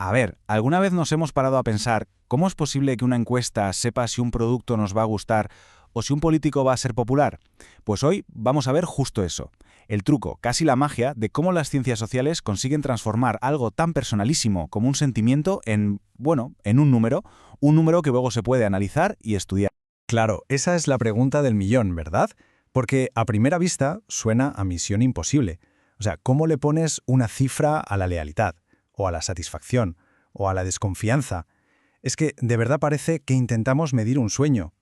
A ver, ¿alguna vez nos hemos parado a pensar cómo es posible que una encuesta sepa si un producto nos va a gustar o si un político va a ser popular? Pues hoy vamos a ver justo eso. El truco, casi la magia, de cómo las ciencias sociales consiguen transformar algo tan personalísimo como un sentimiento en, bueno, en un número que luego se puede analizar y estudiar. Claro, esa es la pregunta del millón, ¿verdad? Porque a primera vista suena a misión imposible. O sea, ¿cómo le pones una cifra a la lealtad, o a la satisfacción, o a la desconfianza? Es que de verdad parece que intentamos medir un sueño.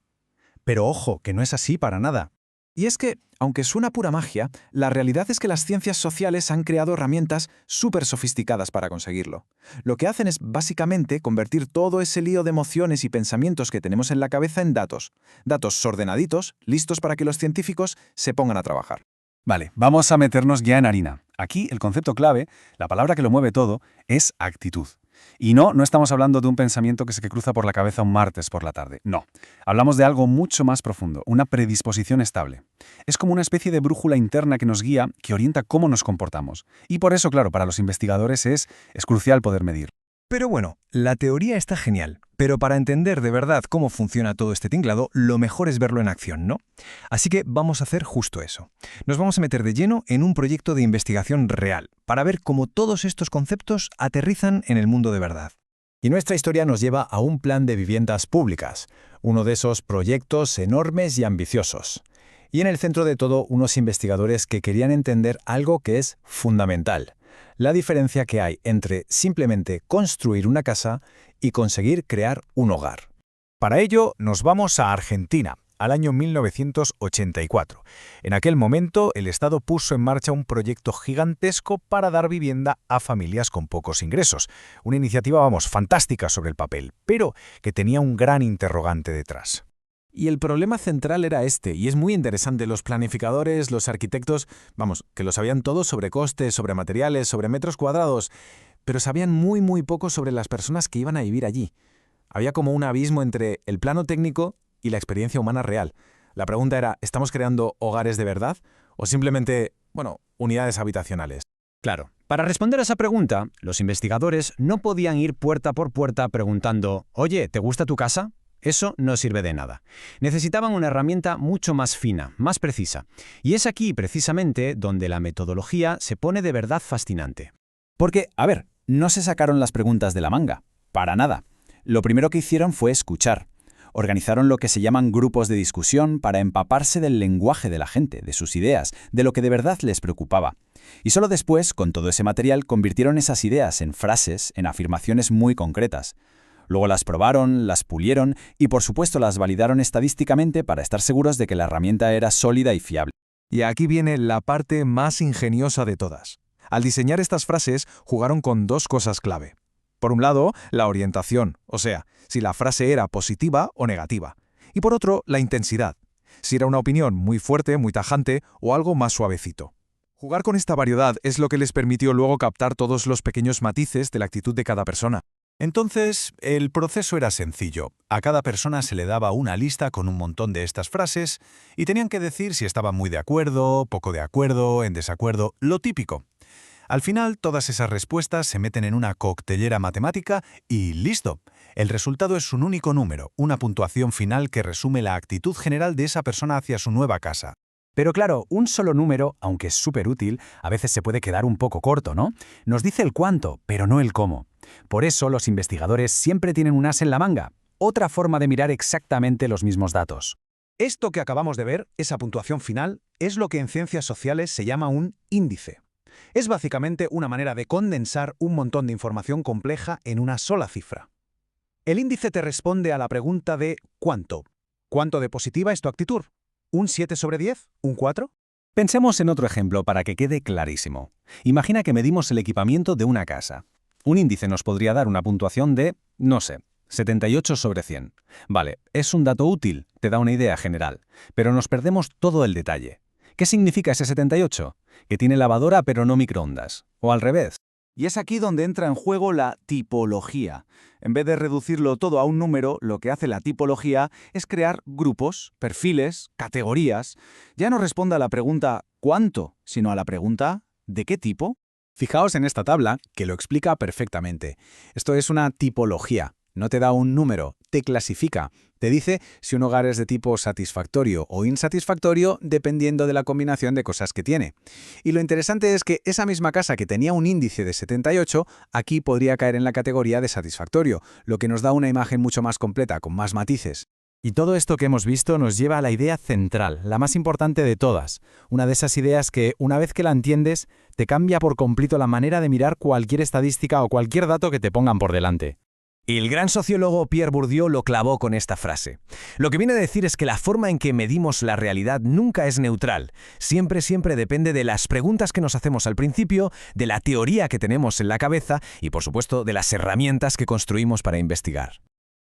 Pero ojo, que no es así para nada. Y es que, aunque suena pura magia, la realidad es que las ciencias sociales han creado herramientas súper sofisticadas para conseguirlo. Lo que hacen es básicamente convertir todo ese lío de emociones y pensamientos que tenemos en la cabeza en datos. Datos ordenaditos, listos para que los científicos se pongan a trabajar. Vale, vamos a meternos ya en harina. Aquí el concepto clave, la palabra que lo mueve todo, es actitud. Y no estamos hablando de un pensamiento que se cruza por la cabeza un martes por la tarde. No. Hablamos de algo mucho más profundo, una predisposición estable. Es como una especie de brújula interna que nos guía, que orienta cómo nos comportamos. Y por eso, claro, para los investigadores es crucial poder medir. Pero bueno, la teoría está genial, pero para entender de verdad cómo funciona todo este tinglado, lo mejor es verlo en acción, ¿no? Así que vamos a hacer justo eso. Nos vamos a meter de lleno en un proyecto de investigación real, para ver cómo todos estos conceptos aterrizan en el mundo de verdad. Y nuestra historia nos lleva a un plan de viviendas públicas, uno de esos proyectos enormes y ambiciosos. Y en el centro de todo, unos investigadores que querían entender algo que es fundamental: la diferencia que hay entre simplemente construir una casa y conseguir crear un hogar. Para ello, nos vamos a Argentina, al año 1984. En aquel momento, el Estado puso en marcha un proyecto gigantesco para dar vivienda a familias con pocos ingresos. Una iniciativa, fantástica sobre el papel, pero que tenía un gran interrogante detrás. Y el problema central era este, y es muy interesante. Los planificadores, los arquitectos, que lo sabían todo sobre costes, sobre materiales, sobre metros cuadrados, pero sabían muy poco sobre las personas que iban a vivir allí. Había como un abismo entre el plano técnico y la experiencia humana real. La pregunta era, ¿estamos creando hogares de verdad o simplemente, unidades habitacionales? Claro, para responder a esa pregunta, los investigadores no podían ir puerta por puerta preguntando, «Oye, ¿te gusta tu casa?». Eso no sirve de nada. Necesitaban una herramienta mucho más fina, más precisa. Y es aquí, precisamente, donde la metodología se pone de verdad fascinante. Porque, no se sacaron las preguntas de la manga. Para nada. Lo primero que hicieron fue escuchar. Organizaron lo que se llaman grupos de discusión para empaparse del lenguaje de la gente, de sus ideas, de lo que de verdad les preocupaba. Y solo después, con todo ese material, convirtieron esas ideas en frases, en afirmaciones muy concretas. Luego las probaron, las pulieron y por supuesto las validaron estadísticamente para estar seguros de que la herramienta era sólida y fiable. Y aquí viene la parte más ingeniosa de todas. Al diseñar estas frases, jugaron con dos cosas clave. Por un lado, la orientación, o sea, si la frase era positiva o negativa. Y por otro, la intensidad, si era una opinión muy fuerte, muy tajante o algo más suavecito. Jugar con esta variedad es lo que les permitió luego captar todos los pequeños matices de la actitud de cada persona. Entonces, el proceso era sencillo. A cada persona se le daba una lista con un montón de estas frases y tenían que decir si estaban muy de acuerdo, poco de acuerdo, en desacuerdo, lo típico. Al final, todas esas respuestas se meten en una coctelera matemática y ¡listo! El resultado es un único número, una puntuación final que resume la actitud general de esa persona hacia su nueva casa. Pero claro, un solo número, aunque es súper útil, a veces se puede quedar un poco corto, ¿no? Nos dice el cuánto, pero no el cómo. Por eso los investigadores siempre tienen un as en la manga, otra forma de mirar exactamente los mismos datos. Esto que acabamos de ver, esa puntuación final, es lo que en ciencias sociales se llama un índice. Es básicamente una manera de condensar un montón de información compleja en una sola cifra. El índice te responde a la pregunta de ¿cuánto? ¿Cuánto de positiva es tu actitud? ¿Un 7 sobre 10? ¿Un 4? Pensemos en otro ejemplo para que quede clarísimo. Imagina que medimos el equipamiento de una casa. Un índice nos podría dar una puntuación de, 78 sobre 100. Vale, es un dato útil, te da una idea general, pero nos perdemos todo el detalle. ¿Qué significa ese 78? Que tiene lavadora pero no microondas. O al revés. Y es aquí donde entra en juego la tipología. En vez de reducirlo todo a un número, lo que hace la tipología es crear grupos, perfiles, categorías. Ya no responde a la pregunta ¿cuánto?, sino a la pregunta ¿de qué tipo? Fijaos en esta tabla que lo explica perfectamente. Esto es una tipología. No te da un número, te clasifica. Te dice si un hogar es de tipo satisfactorio o insatisfactorio dependiendo de la combinación de cosas que tiene. Y lo interesante es que esa misma casa que tenía un índice de 78, aquí podría caer en la categoría de satisfactorio, lo que nos da una imagen mucho más completa, con más matices. Y todo esto que hemos visto nos lleva a la idea central, la más importante de todas. Una de esas ideas que, una vez que la entiendes, te cambia por completo la manera de mirar cualquier estadística o cualquier dato que te pongan por delante. Y el gran sociólogo Pierre Bourdieu lo clavó con esta frase. Lo que viene a decir es que la forma en que medimos la realidad nunca es neutral. Siempre depende de las preguntas que nos hacemos al principio, de la teoría que tenemos en la cabeza y, por supuesto, de las herramientas que construimos para investigar.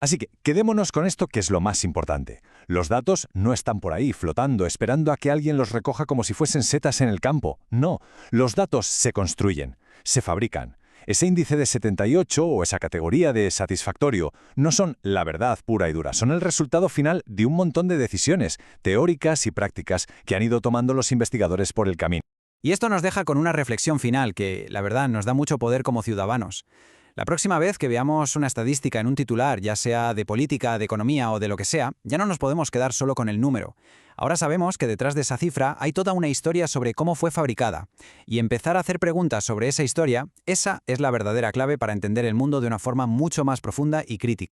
Así que quedémonos con esto que es lo más importante. Los datos no están por ahí flotando, esperando a que alguien los recoja como si fuesen setas en el campo. No, los datos se construyen, se fabrican. Ese índice de 78 o esa categoría de satisfactorio no son la verdad pura y dura, son el resultado final de un montón de decisiones teóricas y prácticas que han ido tomando los investigadores por el camino. Y esto nos deja con una reflexión final que, la verdad, nos da mucho poder como ciudadanos. La próxima vez que veamos una estadística en un titular, ya sea de política, de economía o de lo que sea, ya no nos podemos quedar solo con el número. Ahora sabemos que detrás de esa cifra hay toda una historia sobre cómo fue fabricada. Y empezar a hacer preguntas sobre esa historia, esa es la verdadera clave para entender el mundo de una forma mucho más profunda y crítica.